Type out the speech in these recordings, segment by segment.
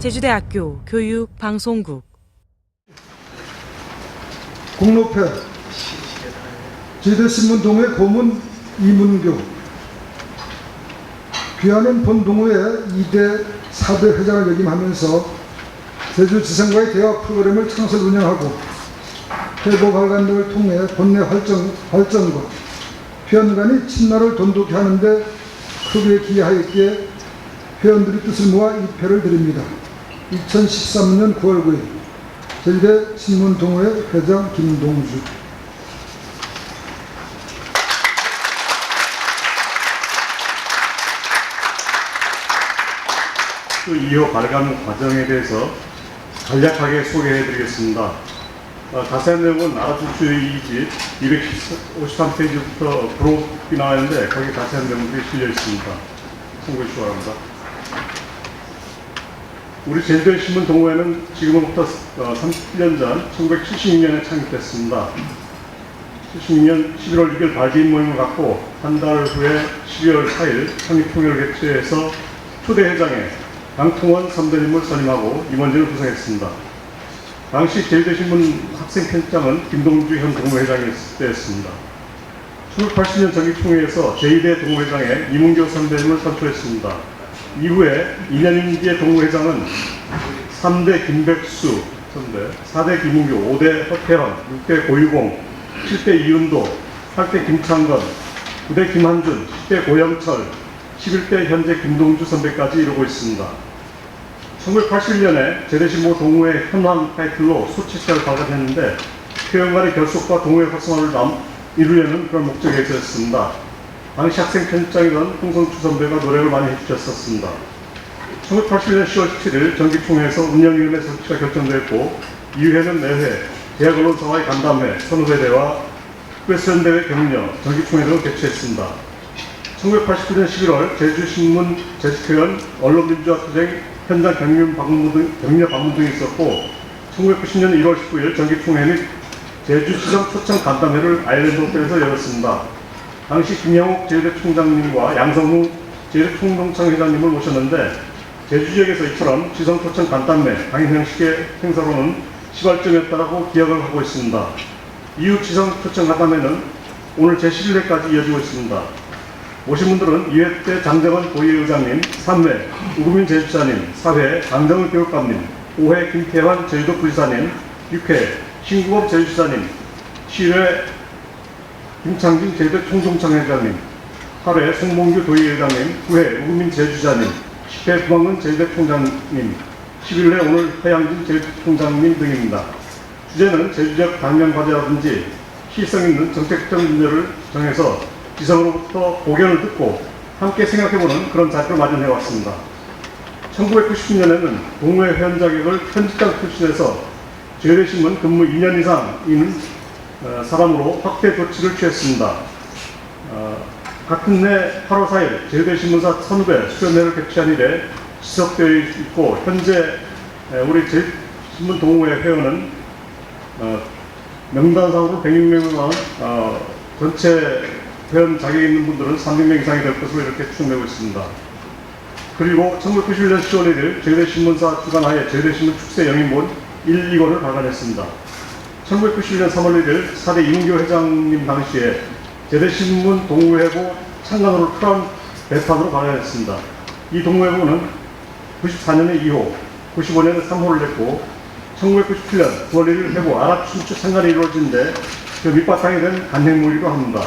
제주대학교 교육방송국 공로패 제주대신문 동호회 고문 이문교, 귀하는 본 동호회 2대 4대 회장을 역임하면서 제주지성과의 대화 프로그램을 창설 운영하고 회보 발간 등을 통해 본내 발전과 회원 간의 친나를 돈독히 하는데 크게 기여하였기에 회원들의 뜻을 모아 이 표를 드립니다. 2013년 9월 9일 제주대 신문동호회 회장 김동주. 또 2호 발간 과정에 대해서 간략하게 소개해드리겠습니다. 자세한 내용은 알아두수의집 253페이지부터 부록이 나와 있는데 거기 자세한 내용들이 실려 있습니다. 참고해 주시기 바랍니다. 우리 제주대 신문 동호회는 지금부터 30년 전 1976년에 창립됐습니다. 76년 11월 6일 발기인 모임을 갖고 한 달 후에 12월 4일 창립총회를 개최해서 초대 회장에 강통원 선배님을 선임하고 임원진을 구성했습니다. 당시 제주대신문 학생편장은 김동주 현 동호회장이었습니다. 1980년 정기총회에서 제2대 동호회장에 이문교 선배님을 선출했습니다. 이후에 2년 임기의 동호회장은 3대 김백수 선배, 4대 김문교, 5대 허태헌, 6대 고유공, 7대 이윤도, 8대 김창건, 9대 김한준, 10대 고영철, 11대 현재 김동주 선배까지 이루고 있습니다. 1981년에 제대신모 동호회 현황 타이틀로 소치시를 발간했는데 회원간의 결속과 동호회 활성화를 이루려는 그런 목적에 있었습니다. 당시 학생 편집장이던 홍성추 선배가 노력을 많이 해주셨었습니다. 1981년 10월 17일 정기총회에서 운영위원회 설치가 결정되었고 이후에는 매회 대학 언론사와의 간담회, 선후배대와 특별수련대회 격려, 정기총회 등을 개최했습니다. 1989년 11월 제주신문 재직회원 언론민주화투쟁 현장 격려 방문 등이 있었고 1990년 1월 19일 정기총회 및 제주지성 초청 간담회를 아일랜드 호텔에서 열었습니다. 당시 김영옥 제주대 총장님과 양성우 제주대 총동창 회장님을 모셨는데 제주 지역에서 이처럼 지성 초청 간담회 강연 형식의 행사로는 시발점이었다고 기억을 하고 있습니다. 이후 지성 초청 간담회는 오늘 제11회까지 이어지고 있습니다. 오신 분들은 2회 때 장정원 고위의장님, 3회 우구민 제주지사님, 4회 강정은 교육감님, 5회 김태환 제주도 부지사님, 6회 신구범 제주지사님, 7회 김창진 제주도 총동창 회장님, 8회 송봉규 도의회장님, 9회 우구민 제주지사님, 10회 부방근 제주대 총장님, 11회 오늘 허양진 제주도 총장님 등입니다. 주제는 제주지역 당면과제라든지 시성 있는 정책적 문제를 정해서 지성으로부터 고견을 듣고 함께 생각해보는 그런 자리를 마련해왔습니다. 1990년에는 동호회 회원 자격을 편집장 출신에서 제주대신문 근무 2년 이상인 사람으로 확대 조치를 취했습니다. 같은 해 8월 4일 제주대신문사 선후배 수련회를 개최한 이래 지속되어 있고 현재 우리 제주신문 동호회 회원은 명단상으로 106명을 전체 회원 자격 있는 분들은 300명 이상이 될 것으로 이렇게 추정되고 있습니다. 그리고 1991년 10월 1일 제주대신문사 주관하에 제주대신문 축세 영인본 1, 2권을 발간했습니다. 1991년 3월 1일 4대 이문교 회장님 당시에 제주대신문 동호회고 창간호를 크라운 배판으로 발간했습니다. 이 동호회고는 94년에 2호, 95년에 3호를 냈고 1997년 9월 1일 회고 아랍춘추 창간이 이루어진데 그 밑바탕이 된 간행물이기도 합니다.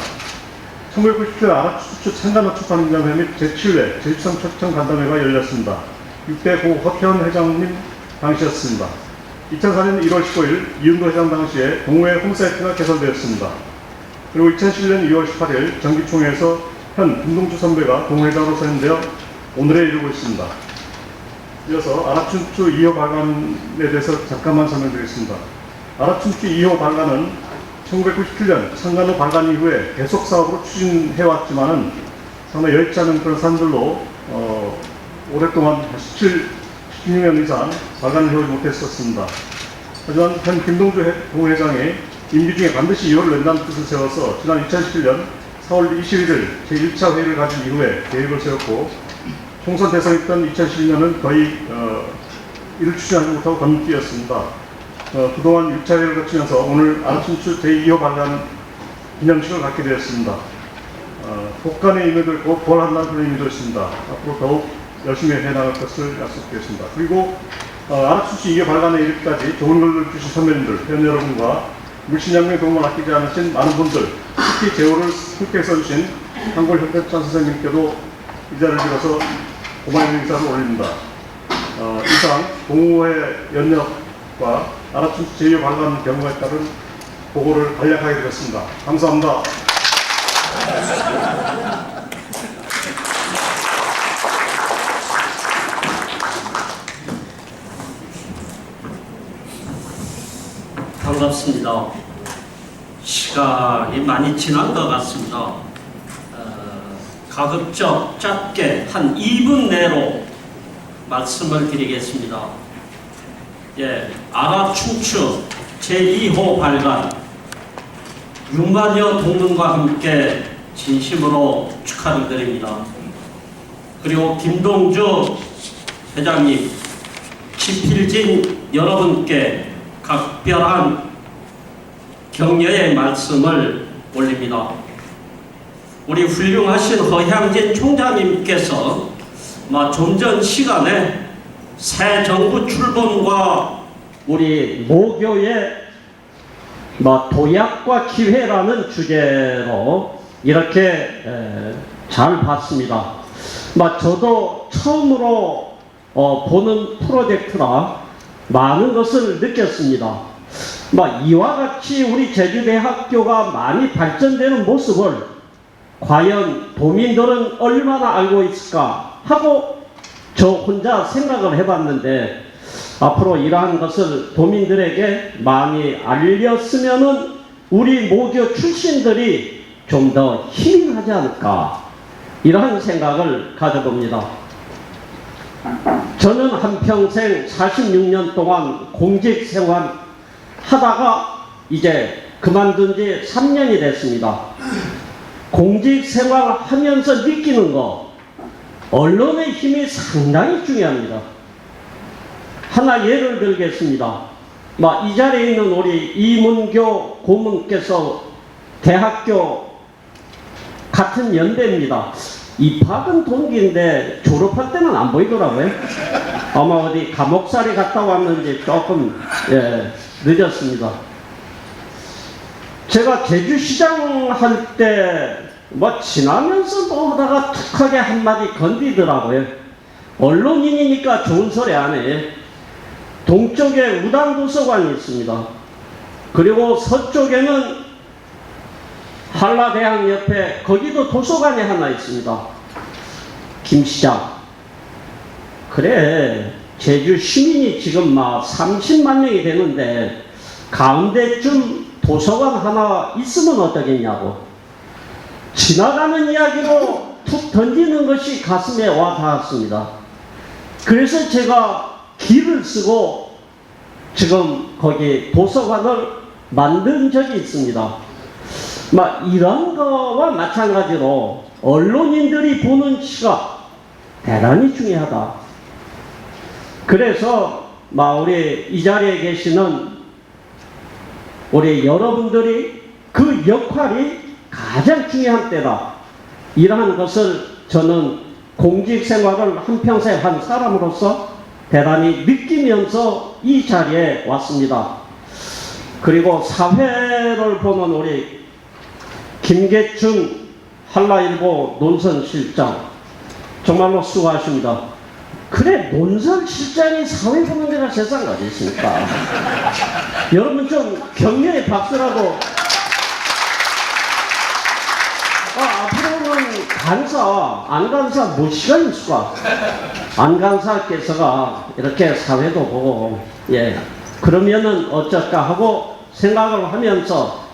1997년 아랍춘추 창간호 출판기념회 및 제7회 제주성 초청 간담회가 열렸습니다. 6대 고 허태헌 회장님 당시였습니다. 2004년 1월 15일 이윤도 회장 당시에 동호회 홈사이트가 개설되었습니다. 그리고 2011년 2월 18일 정기총회에서 현 김동주 선배가 동호회장으로 선임되어 오늘에 이르고 있습니다. 이어서 아랍춘추 2호 발간에 대해서 잠깐만 설명드리겠습니다. 아랍춘추 2호 발간은 1997년 창간호 발간 이후에 계속 사업으로 추진해왔지만은 상당히 여의치 않은 그런 산들로 오랫동안 16년 이상 발간을 해오지 못했었습니다. 하지만 현 김동주 동회장이 임기 중에 반드시 이호를 낸다는 뜻을 세워서 지난 2017년 4월 21일 제1차 회의를 가진 이후에 계획을 세웠고 총선 대선했던 2012년은 거의 이를 추진하지 못하고 건너뛰었습니다. 그동안 6차례를 거치면서 오늘 아라춘추 제2호 발간 기념식을 갖게 되었습니다. 복간의 의미도 있고 부활한다는 그런 의미도 있습니다. 앞으로 더욱 열심히 해나갈 것을 약속드렸습니다. 그리고 아라춘추 2호 발간에 이르기까지 좋은 글을 주신 선배님들, 회원 여러분과 물신양면에 도움을 아끼지 않으신 많은 분들, 특히 제호를 함께 써주신 한골협회찬 선생님께도 이 자리를 빌어서 고마운 인사를 올립니다. 이상 동호회 연력과 아라춘추 제2호 발간 경우에 따른 보고를 간략하게 드렸습니다. 감사합니다. 반갑습니다. 시간이 많이 지난 것 같습니다. 가급적 짧게 한 2분 내로 말씀을 드리겠습니다. 아라춘추 제2호 발간 6만여 동문과 함께 진심으로 축하를 드립니다. 그리고 김동주 회장님, 지필진 여러분께 각별한 격려의 말씀을 올립니다. 우리 훌륭하신 허향진 총장님께서 좀 전 시간에 새 정부 출범과 우리 모교의 도약과 기회라는 주제로 이렇게 잘 봤습니다. 저도 처음으로 보는 프로젝트라 많은 것을 느꼈습니다. 이와 같이 우리 제주대학교가 많이 발전되는 모습을 과연 도민들은 얼마나 알고 있을까 하고 저 혼자 생각을 해봤는데, 앞으로 이러한 것을 도민들에게 많이 알렸으면은 우리 모교 출신들이 좀 더 힘이 나지 않을까, 이러한 생각을 가져봅니다. 저는 한평생 46년 동안 공직 생활 하다가 이제 그만둔 지 3년이 됐습니다. 공직 생활 하면서 느끼는 거, 언론의 힘이 상당히 중요합니다. 하나 예를 들겠습니다. 이 자리에 있는 우리 이문교 고문께서 대학교 같은 연대입니다. 입학은 동기인데 졸업할 때는 안 보이더라고요. 아마 어디 감옥살이 갔다 왔는지 조금 늦었습니다. 제가 제주시장 할 때 지나면서 보다가 툭하게 한마디 건디더라고요. 언론인이니까 좋은 소리 안 해. 동쪽에 우당도서관이 있습니다. 그리고 서쪽에는 한라대학 옆에 거기도 도서관이 하나 있습니다. 김 시장, 그래 제주 시민이 지금 30만 명이 되는데 가운데쯤 도서관 하나 있으면 어떠겠냐고 지나가는 이야기로 툭 던지는 것이 가슴에 와 닿았습니다. 그래서 제가 길을 쓰고 지금 거기 도서관을 만든 적이 있습니다. 이런 거와 마찬가지로 언론인들이 보는 시각 대단히 중요하다. 그래서 우리 이 자리에 계시는 우리 여러분들이 그 역할이 가장 중요한 때다. 이러한 것을 저는 공직 생활을 한평생 한 사람으로서 대단히 느끼면서 이 자리에 왔습니다. 그리고 사회를 보면 우리 김계춘 한라일보 논설실장 정말로 수고하십니다. 그래 논설실장이 사회 보는 데가 세상 어디 있습니까? 여러분 좀 격려의 박수라고. 앞으로는 간사, 안간사 뭐 시간이 있을까? 안간사께서가 이렇게 사회도 보고 그러면은 어쩔까 하고 생각을 하면서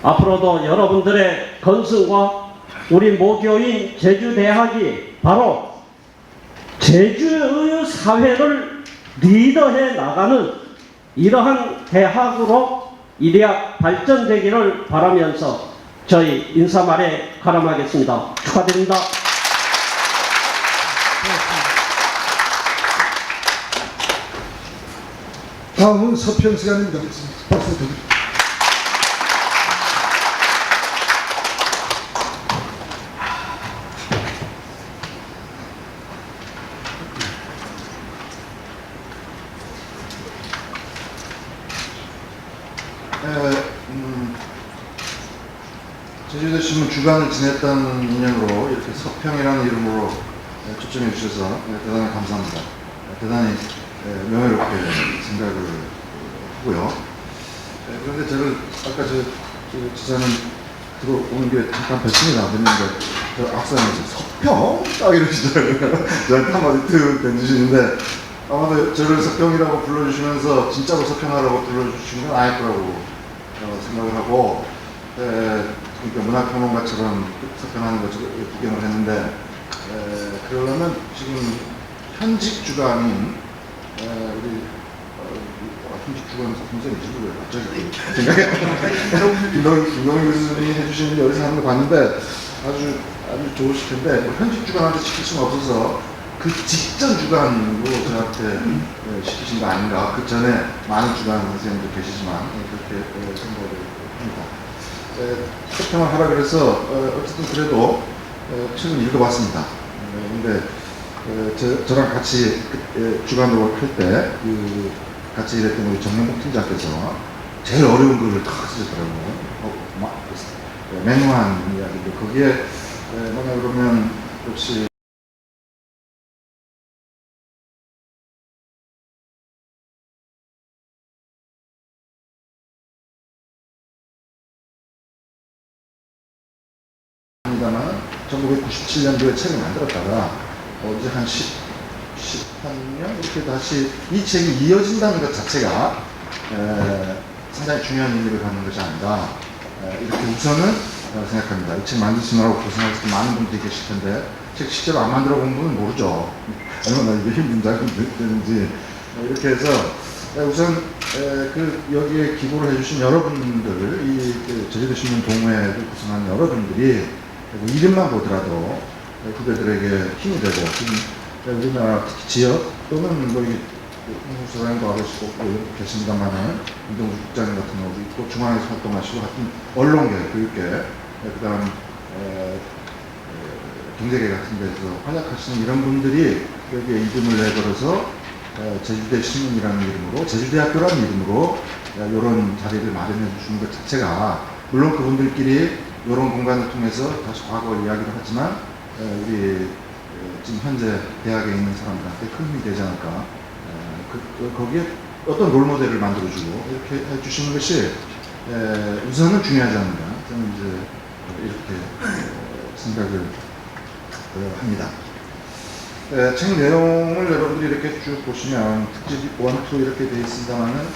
앞으로도 여러분들의 건승과 우리 모교인 제주대학이 바로 제주의 사회를 리더해 나가는 이러한 대학으로 이 대학 발전되기를 바라면서 저희 인사말에 가름하겠습니다. 축하드립니다. 다음은 서평 시간입니다. 박수 드립니다. 제주도 신문 주간을 지냈다는 인연으로 이렇게 서평이라는 이름으로 초청해 주셔서 대단히 감사합니다. 대단히 명예롭게 생각을 하고요. 그런데 저를 아까 지사님 들어오는 게 잠깐 뵀습니다. 뵀는데 저 악상에서 서평? 딱 이러시더라고요. 저한테 한마디 툭 던지시는데 아마도 저를 서평이라고 불러주시면서 진짜로 서평하라고 불러주신 건 아닐 거라고 생각을 하고 그러니까 문학평론가처럼 서평하는 것처럼 구경을 했는데 그러려면 지금 현직 주간인 우리 현직 주간 선생님이지 왜 갑자기 생각이 안 나요. 김동희 교수님이 해주신 여기서 하는 거 봤는데 아주 좋으실 텐데 현직 주간한테 시킬 수는 없어서 그 직전 주간으로 저한테 시키신 거 아닌가. 그 전에 많은 주간 선생님도 계시지만 그렇게 생각을 합니다. 서평을 하라 그래서 어쨌든 그래도 책을 읽어봤습니다. 근데 저랑 같이 주간으로 할 때 같이 일했던 우리 정명국 팀장께서 제일 어려운 글을 다 쓰셨더라고요. 맹무한 이야기인데 거기에 뭐냐 그러면 역시 합니다만 1997년도에 책을 만들었다가 이제 한 13년 이렇게 다시 이 책이 이어진다는 것 자체가 상당히 중요한 의미를 갖는 것이 아닌가 이렇게 우선은 생각합니다. 이 책 만드시느라고 고생하셨던 많은 분들이 계실 텐데 책 실제로 안 만들어 본 분은 모르죠. 얼마나 이게 힘든 작업인지 이렇게 해서 우선 여기에 기고를 해주신 여러분들, 이 제주도 신문 동호회를 구성한 여러분들이 이름만 보더라도 후배들에게 힘이 되고 지금 우리나라 특히 지역 또는 뭐 홍수사장도 하시고 이렇게 계십니다만은 이동주 국장님 같은 경우도 있고 중앙에서 활동하시고 같은 언론계, 교육계 그 다음 경제계 같은 데서 활약하시는 이런 분들이 여기에 이름을 내걸어서 제주대 신문이라는 이름으로 제주대학교라는 이름으로 이런 자리를 마련해 주시는 것 자체가 물론 그분들끼리 이런 공간을 통해서 다시 과거 이야기를 하지만 우리 지금 현재 대학에 있는 사람들한테 큰 힘이 되지 않을까. 거기에 어떤 롤모델을 만들어주고 이렇게 해주시는 것이 우선은 중요하지 않는가. 저는 이제 이렇게 생각을 합니다. 책 내용을 여러분들이 이렇게 쭉 보시면 특집 1, 2 이렇게 되어 있습니다만은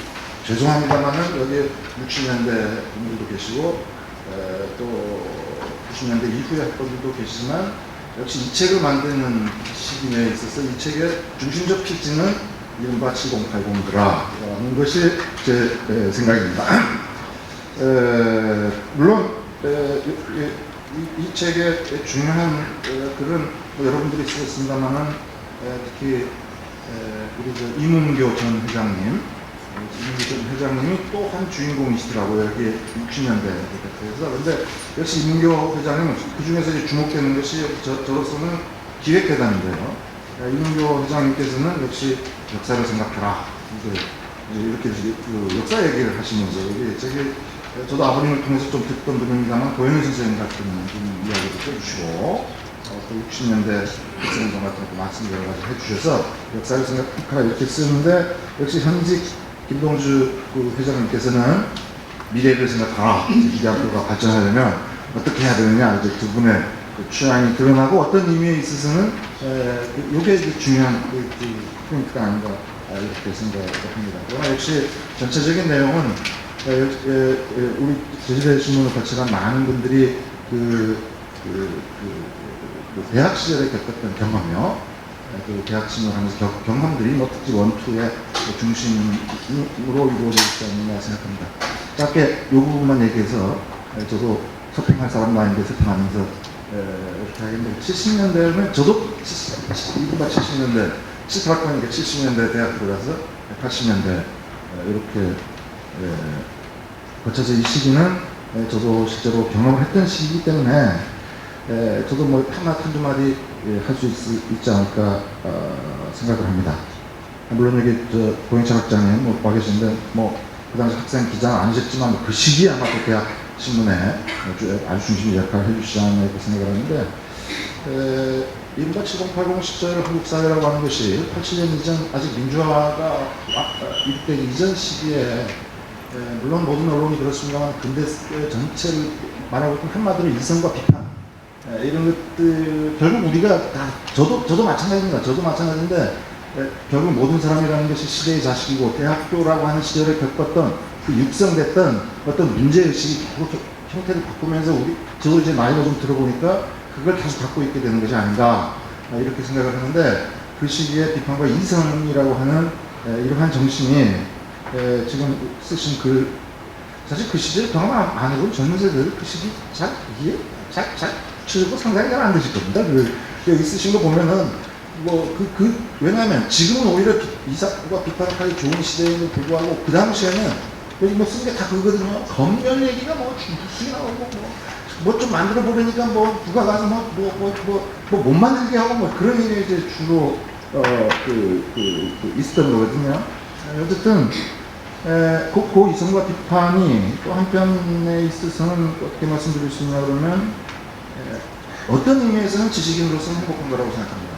죄송합니다만은 여기에 60년대 분들도 계시고 또 90년대 이후에 할 분들도 계시지만 역시 이 책을 만드는 시기 내에 있어서 이 책의 중심적 필지는 이른바 7080더라는 것이 제 생각입니다. 물론 이 책의 중요한 글은 여러분들이 쓰셨습니다만은 특히 우리 이문교 전 회장님, 이문교 전 회장님이 또 한 주인공이시더라고요. 여기 60년대 그래서 그런데 역시 이문교 회장님은 그 중에서 이제 주목되는 것이 저로서는 기획회담인데요. 이문교 회장님께서는 역시 역사를 생각해라. 이렇게 그 역사 얘기를 하시면서 여기 저도 아버님을 통해서 좀 듣던 분입니다만 고영희 선생님 같은 이야기도 해주시고 또 60년대 학생운동 같은 것도 말씀 여러 가지 해주셔서 역사를 생각하라 이렇게 쓰는데 역시 현직 김동주 그 회장님께서는 미래를 생각하라. 이 학교가 발전하려면 어떻게 해야 되느냐 이제 두 분의 그 취향이 드러나고 어떤 의미에 있어서는 이게 이제 중요한 포인트가 아닌가 이렇게 생각을 합니다. 그러나 역시 전체적인 내용은 우리 제주대 신문을 거쳐간 많은 분들이 그 대학 시절에 겪었던 경험이요. 그 대학 신문을 하면서 경험들이 뭐 특히 1, 2의 중심으로 이루어져 있지 않느냐 생각합니다. 짧게 이 부분만 얘기해서 저도 서평할 사람도 아닌데 서평하면서 이렇게 하겠는데 70년대면 저도 이른바 70년대 78학번이니까 70년대 대학 들어가서 80년대 이렇게 거쳐서 이 시기는 저도 실제로 경험을 했던 시기이기 때문에 저도 뭐 한두 마디 할 수 있지 않을까 생각을 합니다. 물론 여기 고영철 학장님 와 계신데 그 당시 학생 기자는 아니셨지만 그 시기에 아마 또 대학 신문에 아주 중심 역할을 해주시지 않나 이렇게 생각을 하는데 이른바 7080 시절 한국 사회라고 하는 것이 87년 이전 아직 민주화가 이르기 이전 시기에 물론 모든 언론이 그렇습니다만 근대 전체를 말하고 있던 한마디로 이성과 비판 이런 것들 결국 우리가 다 저도 마찬가지입니다. 저도 마찬가지인데 결국 모든 사람이라는 것이 시대의 자식이고 대학교라고 하는 시절에 겪었던 그 육성됐던 어떤 문제의식이 형태를 바꾸면서 저도 이제 나이가 좀 들어보니까 그걸 계속 갖고 있게 되는 것이 아닌가 이렇게 생각을 하는데 그 시기에 비판과 이성이라고 하는 이러한 정신이 지금 쓰신 글 사실 그 시절 경험 안 해본 젊은 세대들 그 시기 잘 추적도 상당히 잘 안 되실 겁니다. 여기 쓰신 거 보면은 왜냐하면 지금은 오히려 이삭과 비판을 하기 좋은 시대임에도 불구하고 그 당시에는 여기 쓴 게 다 그거거든요. 검열 얘기가 무슨 나오고 뭐 좀 만들어 보려니까 누가 가서 못 만들게 하고 그런 일이 이제 주로 있었던 거거든요. 어쨌든 그 이성과 비판이 또 한편에 있어서는 어떻게 말씀드릴 수 있냐 그러면 어떤 의미에서는 지식인으로서는 행복한 거라고 생각합니다.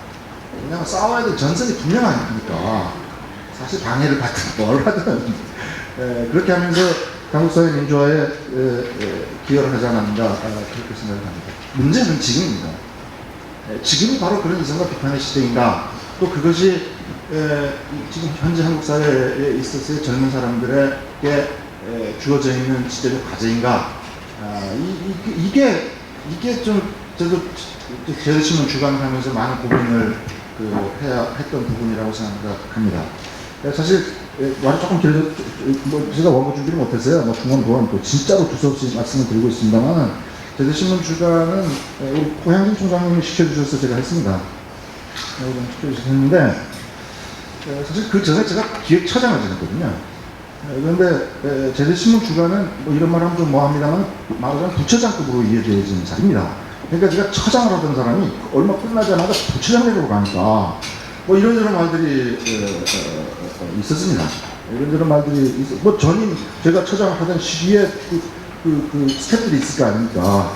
왜냐하면 싸워야 될 전선이 분명하니까 사실 방해를 받든 뭘 하든 그렇게 하면서 한국사회 민주화에 기여를 하지 않았는가 그렇게 생각을 합니다. 문제는 지금입니다. 지금이 바로 그런 이성과 비판의 시대인가 또 그것이 지금 현재 한국 사회에 있어서의 젊은 사람들에게 주어져 있는 시대적 과제인가 이게 좀 저도 제도신문 주관을 하면서 많은 고민을 해야 했던 부분이라고 생각합니다. 사실 말이 조금 길어져 제가 원고 준비를 못했어요. 중간고원 또 진짜로 두서없이 말씀을 드리고 있습니다만 제도신문 주관은 우리 고향진 총장님이 시켜주셔서 제가 했습니다. 시켜주셨는데 사실 그 전에 제가 기획처장을 지냈거든요. 그런데 제도신문 주관은 이런 말 하면 좀 뭐합니다만 말하자면 부처장급으로 이해되어지는 자리입니다. 그러니까 제가 처장을 하던 사람이 얼마 끝나자마자 부처장으로 가니까 이런저런 말들이 있었습니다. 이런저런 말들이 전임 제가 처장을 하던 시기에 그 스텝들이 있을 거 아닙니까.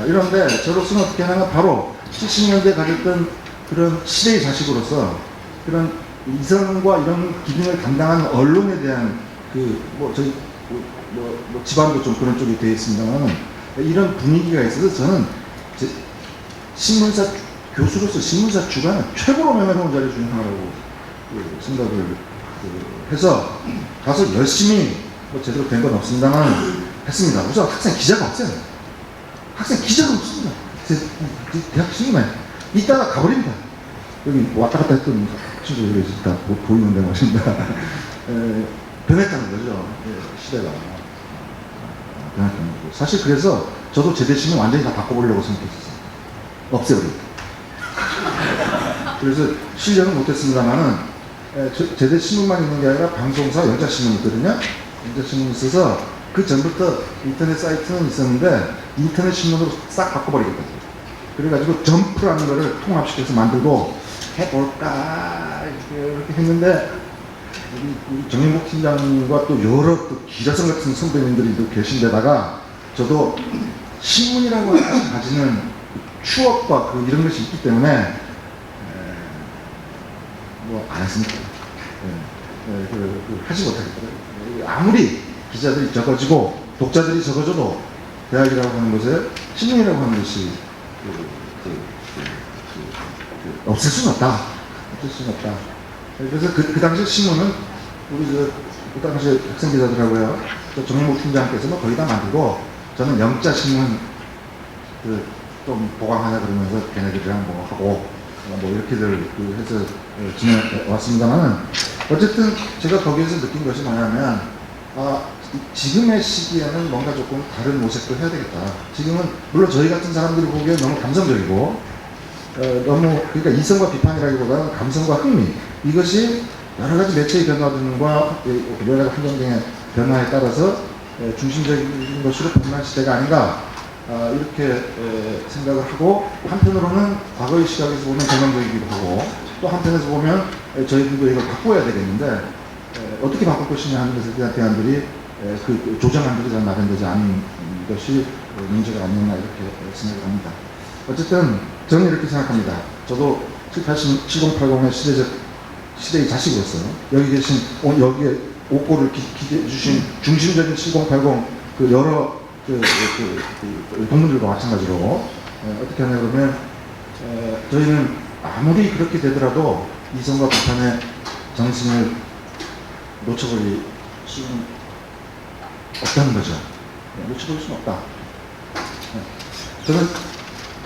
이런데 저로서는 어떻게 하냐면 바로 70년대 가졌던 그런 시대의 자식으로서 그런 이성과 이런 기능을 담당하는 언론에 대한 저희 집안도 좀 그런 쪽이 되어 있습니다만 이런 분위기가 있어서 저는 신문사 교수로서 신문사 주관은 최고로 명예로운 자리 중에 하나라고 생각을 해서 가서 열심히 제대로 된 건 없습니다만 했습니다. 우선 학생 기자가 없어요. 학생 기자가 없습니다. 대학 신문에 이따가 가버립니다. 여기 왔다 갔다 했던 친구들이 다 보이는데 말입니다. 변했다는 거죠. 시대가 변했다는 거고. 사실 그래서 저도 제대신문 완전히 다 바꿔보려고 생각했었어요. 없애버리고. 그래서 실력은 못했습니다만은 제대신문만 있는 게 아니라 방송사 영자신문이 있거든요. 영자신문이 있어서 그 전부터 인터넷 사이트는 있었는데 인터넷 신문으로 싹 바꿔버리겠다. 그래가지고 점프라는 거를 통합시켜서 만들고 해볼까 이렇게 했는데 우리 정영국 팀장님과 또 여러 또 기자성 같은 선배님들이 또 계신데다가 저도 신문이라고 하는 것이 가지는 추억과 이런 것이 있기 때문에 안 했습니다. 하지 못하겠더라고요. 아무리 기자들이 적어지고 독자들이 적어져도 대학이라고 하는 것에 신문이라고 하는 것이 없을 수는 없다. 없을 수는 없다. 그래서 그 당시 신문은 우리 그 당시 학생 기자들하고요. 정영국 팀장께서 거의 다 만들고 저는 영자 신문 좀 보강하냐 그러면서 걔네들이랑 하고 이렇게들 해서 지내왔습니다만은 어쨌든 제가 거기에서 느낀 것이 뭐냐면 지금의 시기에는 뭔가 조금 다른 모색도 해야 되겠다. 지금은 물론 저희 같은 사람들이 보기엔 너무 감성적이고 너무 그러니까 이성과 비판이라기보다는 감성과 흥미 이것이 여러 가지 매체의 변화들과 여러 가지 환경 등의 변화에 따라서 중심적인 것으로 변화한 시대가 아닌가 이렇게 생각을 하고, 한편으로는 과거의 시각에서 보면 전형적이기도 하고, 또 한편에서 보면 저희들도 이걸 바꿔야 되겠는데 어떻게 바꿀 것이냐 하는 것에 대한 대안들이 그 조정안들이 잘 마련되지 않은 것이 문제가 아니었나 이렇게 생각을 합니다. 어쨌든 저는 이렇게 생각합니다. 저도 7080의 시대의 자식으로서 여기 계신 여기에 옥고를 기대해 주신 중심적인 7080 그 여러 동문들과 마찬가지로 어떻게 하냐 그러면 저희는 아무리 그렇게 되더라도 이성과 비판의 정신을 놓쳐버릴 수는 없다는 거죠. 놓쳐버릴 수는 없다. 저는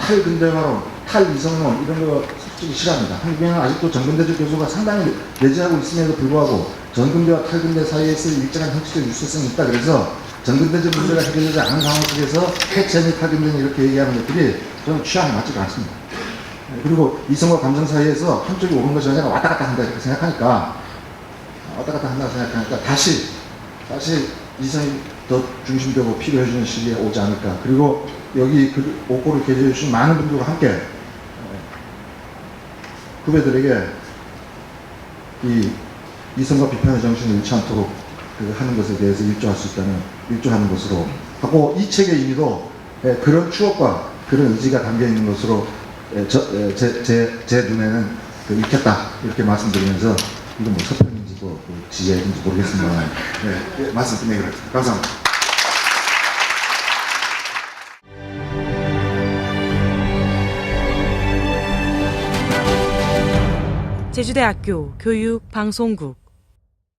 탈근대화론, 탈이성론 이런 거 솔직히 싫어합니다. 한국에는 아직도 정근대적 교수가 상당히 내재하고 있음에도 불구하고 정근대와 탈근대 사이에서 일정한 형식적 유사성이 있다. 그래서 정근대적 문제가 해결되지 않은 상황 속에서 해체 및 탈근대는 이렇게 얘기하는 것들이 저는 취향에 맞지가 않습니다. 그리고 이성과 감정 사이에서 한쪽이 옳은 것이 아니라 왔다 갔다 한다 이렇게 생각하니까, 다시 이성이 더 중심되고 필요해지는 시기에 오지 않을까. 그리고 여기 그 옥고를 개조해 주신 많은 분들과 함께 후배들에게 이 이성과 비판의 정신을 잃지 않도록 하는 것에 대해서 일조할 수 있다는, 일조하는 것으로 하고, 이 책의 의미도 그런 추억과 그런 의지가 담겨 있는 것으로 제 눈에는 읽혔다 이렇게 말씀드리면서, 이건 뭐 서평인지 지혜인지 모르겠습니다. 말씀 끝내겠습니다. 감사합니다. 제주대학교 교육방송국